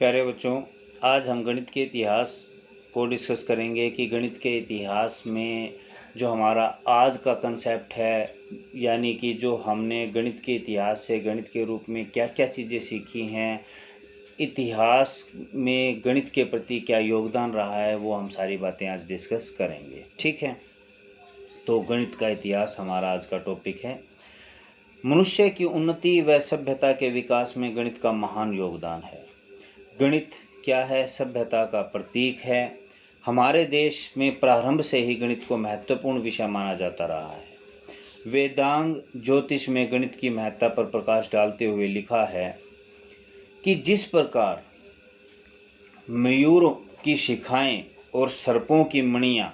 प्यारे बच्चों, आज हम गणित के इतिहास को डिस्कस करेंगे कि गणित के इतिहास में जो हमारा आज का कंसेप्ट है, यानी कि जो हमने गणित के इतिहास से गणित के रूप में क्या क्या चीज़ें सीखी हैं, इतिहास में गणित के प्रति क्या योगदान रहा है, वो हम सारी बातें आज डिस्कस करेंगे। ठीक है, तो गणित का इतिहास हमारा आज का टॉपिक है। मनुष्य की उन्नति व सभ्यता के विकास में गणित का महान योगदान है। गणित क्या है? सभ्यता का प्रतीक है। हमारे देश में प्रारंभ से ही गणित को महत्वपूर्ण विषय माना जाता रहा है। वेदांग ज्योतिष में गणित की महत्ता पर प्रकाश डालते हुए लिखा है कि जिस प्रकार मयूरों की शिखाएं और सर्पों की मणियां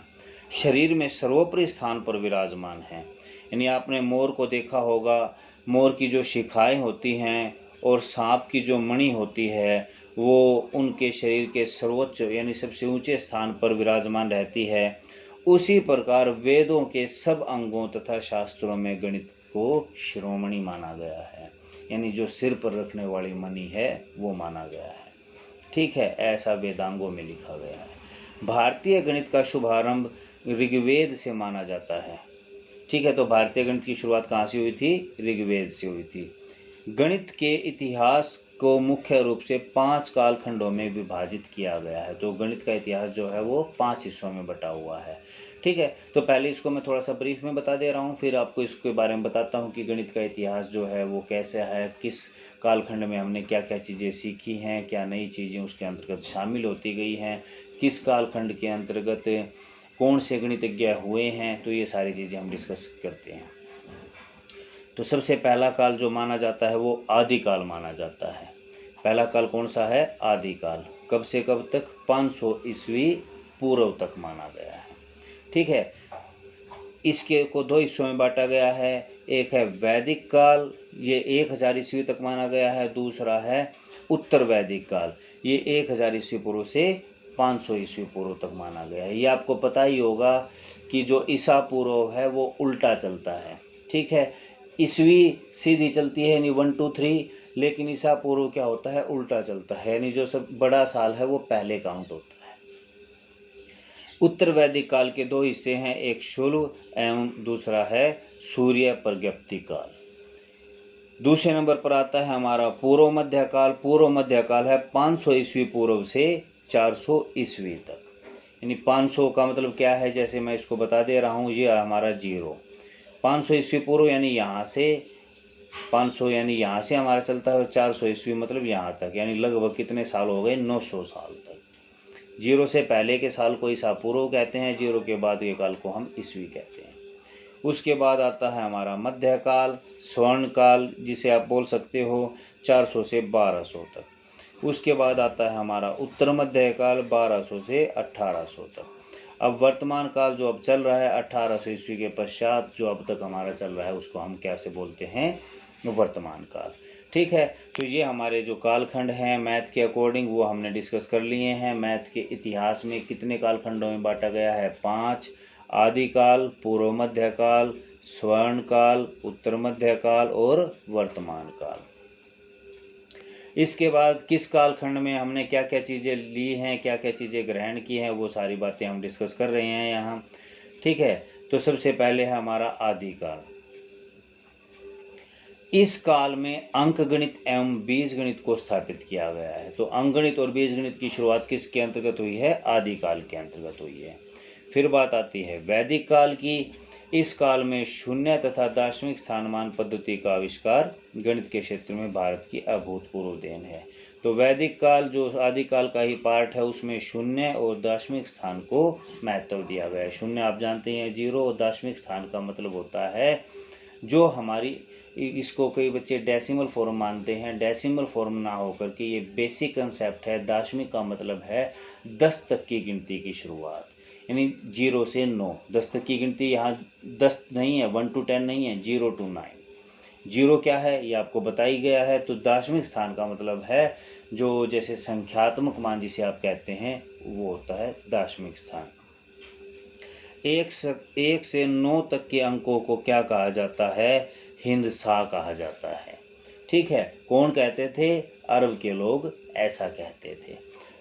शरीर में सर्वोपरि स्थान पर विराजमान हैं। यानी आपने मोर को देखा होगा, मोर की जो शिखाएं होती हैं और सांप की जो मणि होती है वो उनके शरीर के सर्वोच्च यानी सबसे ऊंचे स्थान पर विराजमान रहती है। उसी प्रकार वेदों के सब अंगों तथा शास्त्रों में गणित को शिरोमणि माना गया है, यानी जो सिर पर रखने वाली मणि है वो माना गया है। ठीक है, ऐसा वेदांगों में लिखा गया है। भारतीय गणित का शुभारंभ ऋग्वेद से माना जाता है। ठीक है, तो भारतीय गणित की शुरुआत कहाँ से हुई थी? ऋग्वेद से हुई थी। गणित के इतिहास को मुख्य रूप से 5 कालखंडों में विभाजित किया गया है। तो गणित का इतिहास जो है वो 5 हिस्सों में बटा हुआ है। ठीक है, तो पहले इसको मैं थोड़ा सा ब्रीफ में बता दे रहा हूँ, फिर आपको इसके बारे में बताता हूँ कि गणित का इतिहास जो है वो कैसा है, किस कालखंड में हमने क्या क्या चीज़ें सीखी हैं, क्या नई चीज़ें उसके अंतर्गत शामिल होती गई हैं, किस कालखंड के अंतर्गत कौन से गणितज्ञ हुए हैं। तो ये सारी चीज़ें हम डिस्कस करते हैं। तो सबसे पहला काल जो माना जाता है वो आदिकाल माना जाता है। पहला काल कौन सा है? आदिकाल। कब से कब तक? 500 ईस्वी पूर्व तक माना गया है। ठीक है, इसके को 2 हिस्सों में बांटा गया है। एक है वैदिक काल, ये 1000 ईस्वी तक माना गया है। दूसरा है उत्तर वैदिक काल, ये 1000 ईस्वी पूर्व से 500 ईस्वी पूर्व तक माना गया है। ये आपको पता ही होगा कि जो ईसा पूर्व है वो उल्टा चलता है। ठीक है, ईस्वी सीधी चलती है यानी 1 2 3, लेकिन ईसा पूर्व क्या होता है? उल्टा चलता है, यानी जो सब बड़ा साल है वो पहले काउंट होता है। उत्तर वैदिक काल के 2 हिस्से हैं, एक शुल्व एवं दूसरा है सूर्य प्रज्ञप्ति काल। दूसरे नंबर पर आता है हमारा पूर्व मध्य काल। पूर्व मध्य काल है 500 ईस्वी पूर्व से 400 ईस्वी तक। यानी 500 का मतलब क्या है? जैसे मैं इसको बता दे रहा हूँ, ये हमारा 0। 500 ईस्वी पूर्व यानी यहाँ से 500 यानी यहाँ से हमारा चलता है, 400 ईस्वी मतलब यहाँ तक, यानी लगभग कितने साल हो गए? 900 साल तक। 0 से पहले के साल को ईसा पूर्व कहते हैं, 0 के बाद के काल को हम ईस्वी कहते हैं। उसके बाद आता है हमारा मध्यकाल, स्वर्ण काल जिसे आप बोल सकते हो, 400 से 1200 तक। उसके बाद आता है हमारा उत्तर मध्यकाल, 1200 से 1800 तक। अब वर्तमान काल जो अब चल रहा है 1800 ईस्वी के पश्चात जो अब तक हमारा चल रहा है उसको हम कैसे बोलते हैं? वर्तमान काल। ठीक है, तो ये हमारे जो कालखंड हैं मैथ के अकॉर्डिंग वो हमने डिस्कस कर लिए हैं। मैथ के इतिहास में कितने कालखंडों में बांटा गया है? 5। आदिकाल, पूर्व मध्यकाल, स्वर्ण काल, उत्तर मध्यकाल और वर्तमान काल। इसके बाद किस कालखंड में हमने क्या क्या चीज़ें ली हैं, क्या क्या चीज़ें ग्रहण की हैं, वो सारी बातें हम डिस्कस कर रहे हैं यहाँ। ठीक है, तो सबसे पहले है हमारा आदिकाल। इस काल में अंकगणित एवं बीजगणित को स्थापित किया गया है। तो अंकगणित और बीजगणित की शुरुआत किसके अंतर्गत हुई है? आदिकाल के अंतर्गत हुई है। फिर बात आती है वैदिक काल की। इस काल में शून्य तथा दार्शनिक स्थानमान पद्धति का आविष्कार गणित के क्षेत्र में भारत की अभूतपूर्व देन है। तो वैदिक काल जो आदिकाल का ही पार्ट है, उसमें शून्य और दार्शनिक स्थान को महत्व दिया गया है। शून्य आप जानते हैं 0, और दार्शनिक स्थान का मतलब होता है जो हमारी, इसको कई बच्चे डेसिमल फॉर्म मानते हैं। डेसिमल फॉर्म ना होकर के ये बेसिक कंसेप्ट है। दार्शनिक का मतलब है 10 तक की गिनती की शुरुआत, यानी 0 से 9। 10 तक की गिनती यहाँ 10 नहीं है, 1 to 10 नहीं है, 0 to 9। 0 क्या है ये आपको बता ही गया है। तो दार्शनिक स्थान का मतलब है जो जैसे संख्यात्मक मान जिसे आप कहते हैं वो होता है दार्शनिक स्थान। 1 से 9 तक के अंकों को क्या कहा जाता है? हिंदसा कहा जाता है। ठीक है, कौन कहते थे? अरब के लोग ऐसा कहते थे।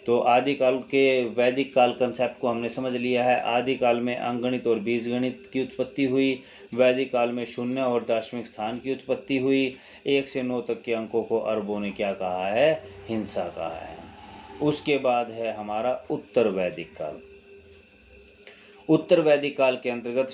तो आदिकाल के वैदिक काल कंसेप्ट को हमने समझ लिया है। आदिकाल में अंकगणित और बीजगणित की उत्पत्ति हुई। वैदिक काल में शून्य और दशमिक स्थान की उत्पत्ति हुई। 1 से 9 तक के अंकों को अरबों ने क्या कहा है? हिंसा कहा है। उसके बाद है हमारा उत्तर वैदिक काल। उत्तर वैदिक काल के अंतर्गत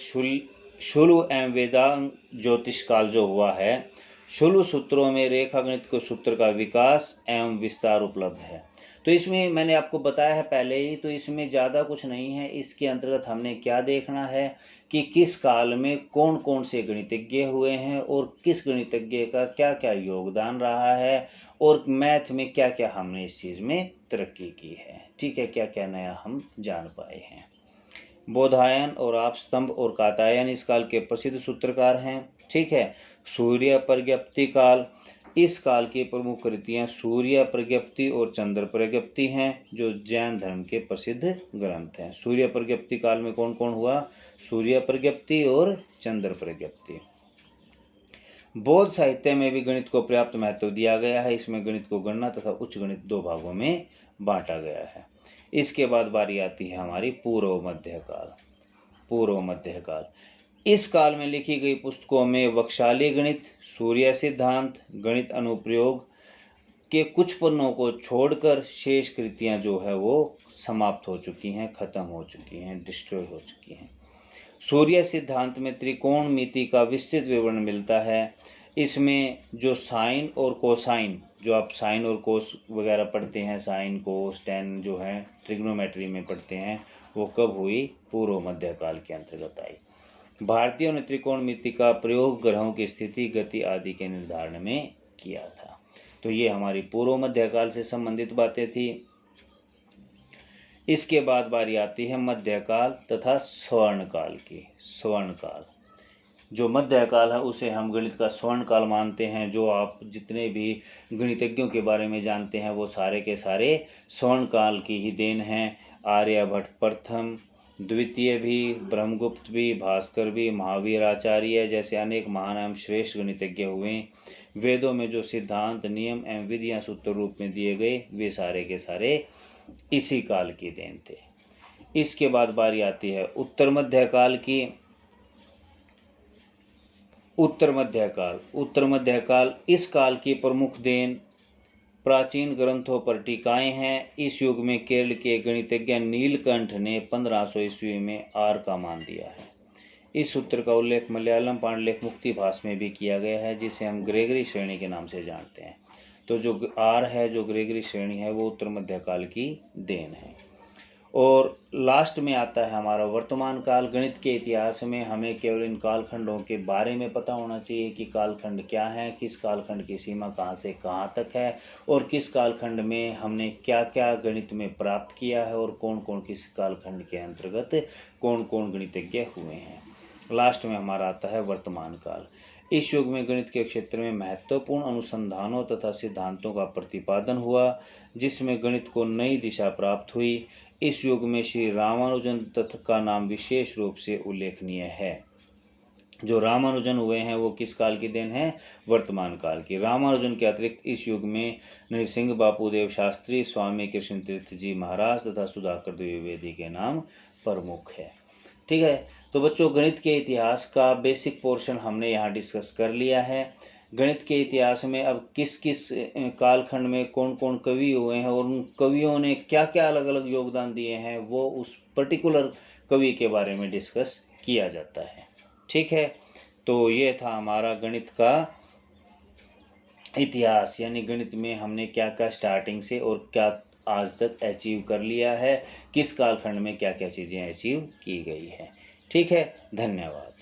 शुलु एवं वेदांग ज्योतिष काल जो हुआ है, शुलु सूत्रों में रेखा गणित के सूत्र का विकास एवं विस्तार उपलब्ध है। तो इसमें मैंने आपको बताया है पहले ही, तो इसमें ज़्यादा कुछ नहीं है। इसके अंतर्गत हमने क्या देखना है कि किस काल में कौन कौन से गणितज्ञ हुए हैं और किस गणितज्ञ का क्या क्या योगदान रहा है और मैथ में क्या क्या हमने इस चीज़ में तरक्की की है। ठीक है, क्या क्या नया हम जान पाए हैं। बोधायन और आपस्तंभ और कात्यायन इस काल के प्रसिद्ध सूत्रकार हैं। ठीक है। सूर्य प्रज्ञप्ति काल, इस काल की प्रमुख कृतियाँ सूर्य प्रज्ञप्ति और चंद्र प्रज्ञप्ति हैं, जो जैन धर्म के प्रसिद्ध ग्रंथ हैं। सूर्य प्रज्ञप्ति काल में कौन कौन हुआ? सूर्य प्रज्ञप्ति और चंद्र प्रज्ञप्ति। बौद्ध साहित्य में भी गणित को पर्याप्त महत्व दिया गया है। इसमें गणित को गणना तथा उच्च गणित 2 भागों में बांटा गया है। इसके बाद बारी आती है हमारी पूर्व मध्य काल। पूर्व मध्य काल, इस काल में लिखी गई पुस्तकों में वक्षाली गणित, सूर्य सिद्धांत, गणित अनुप्रयोग के कुछ पन्नों को छोड़कर शेष कृतियां जो है वो समाप्त हो चुकी हैं, खत्म हो चुकी हैं, डिस्ट्रॉय हो चुकी हैं। सूर्य सिद्धांत में त्रिकोणमिति का विस्तृत विवरण मिलता है। इसमें जो साइन और कोसाइन, जो आप साइन और कोस वगैरह पढ़ते हैं, साइन कोस टेन जो है ट्रिग्नोमेट्री में पढ़ते हैं, वो कब हुई? पूर्व मध्य काल के अंतर्गत आई। भारतीयों ने त्रिकोणमिति का प्रयोग ग्रहों की स्थिति, गति आदि के निर्धारण में किया था। तो ये हमारी पूर्व मध्य काल से संबंधित बातें थी। इसके बाद बारी आती है मध्यकाल तथा स्वर्ण काल की। स्वर्ण काल, जो मध्यकाल है उसे हम गणित का स्वर्ण काल मानते हैं। जो आप जितने भी गणितज्ञों के बारे में जानते हैं वो सारे के सारे स्वर्ण काल की ही देन हैं। आर्यभट्ट प्रथम, द्वितीय भी, ब्रह्मगुप्त भी, भास्कर भी, महावीर आचार्य जैसे अनेक महान एवं श्रेष्ठ गणितज्ञ हुए। वेदों में जो सिद्धांत, नियम एवं विधियां सूत्र रूप में दिए गए, वे सारे के सारे इसी काल की देन थे। इसके बाद बारी आती है उत्तर मध्य काल की। उत्तर मध्य काल, उत्तर मध्य काल, इस काल की प्रमुख देन प्राचीन ग्रंथों पर टीकाएं हैं। इस युग में केरल के गणितज्ञ नीलकंठ ने 1500 ईस्वी में आर का मान दिया है। इस सूत्र का उल्लेख मलयालम पांडुलिपि मुक्तिभास में भी किया गया है, जिसे हम ग्रेगरी श्रेणी के नाम से जानते हैं। तो जो आर है, जो ग्रेगरी श्रेणी है, वो उत्तर मध्य काल की देन है। और लास्ट में आता है हमारा वर्तमान काल। गणित के इतिहास में हमें केवल इन कालखंडों के बारे में पता होना चाहिए कि कालखंड क्या है, किस कालखंड की सीमा कहाँ से कहाँ तक है और किस कालखंड में हमने क्या क्या गणित में प्राप्त किया है और कौन कौन किस कालखंड के अंतर्गत कौन कौन गणितज्ञ हुए हैं। लास्ट में हमारा आता है वर्तमान काल। इस युग में गणित के क्षेत्र में महत्वपूर्ण अनुसंधानों तथा सिद्धांतों का प्रतिपादन हुआ, जिसमें गणित को नई दिशा प्राप्त हुई। इस युग में श्री रामानुजन तथा का नाम विशेष रूप से उल्लेखनीय है। जो रामानुजन हुए हैं वो किस काल की देन है? वर्तमान काल की। रामानुजन के अतिरिक्त इस युग में नृसिंह बापूदेव शास्त्री, स्वामी कृष्ण तीर्थ जी महाराज तथा सुधाकर द्विवेदी के नाम प्रमुख है। ठीक है, तो बच्चों गणित के इतिहास का बेसिक पोर्शन हमने यहाँ डिस्कस कर लिया है। गणित के इतिहास में अब किस किस कालखंड में कौन कौन कवि हुए हैं और उन कवियों ने क्या क्या अलग अलग योगदान दिए हैं, वो उस पर्टिकुलर कवि के बारे में डिस्कस किया जाता है। ठीक है, तो ये था हमारा गणित का इतिहास, यानी गणित में हमने क्या क्या स्टार्टिंग से और क्या आज तक अचीव कर लिया है, किस कालखंड में क्या क्या चीज़ें अचीव की गई है। ठीक है, धन्यवाद।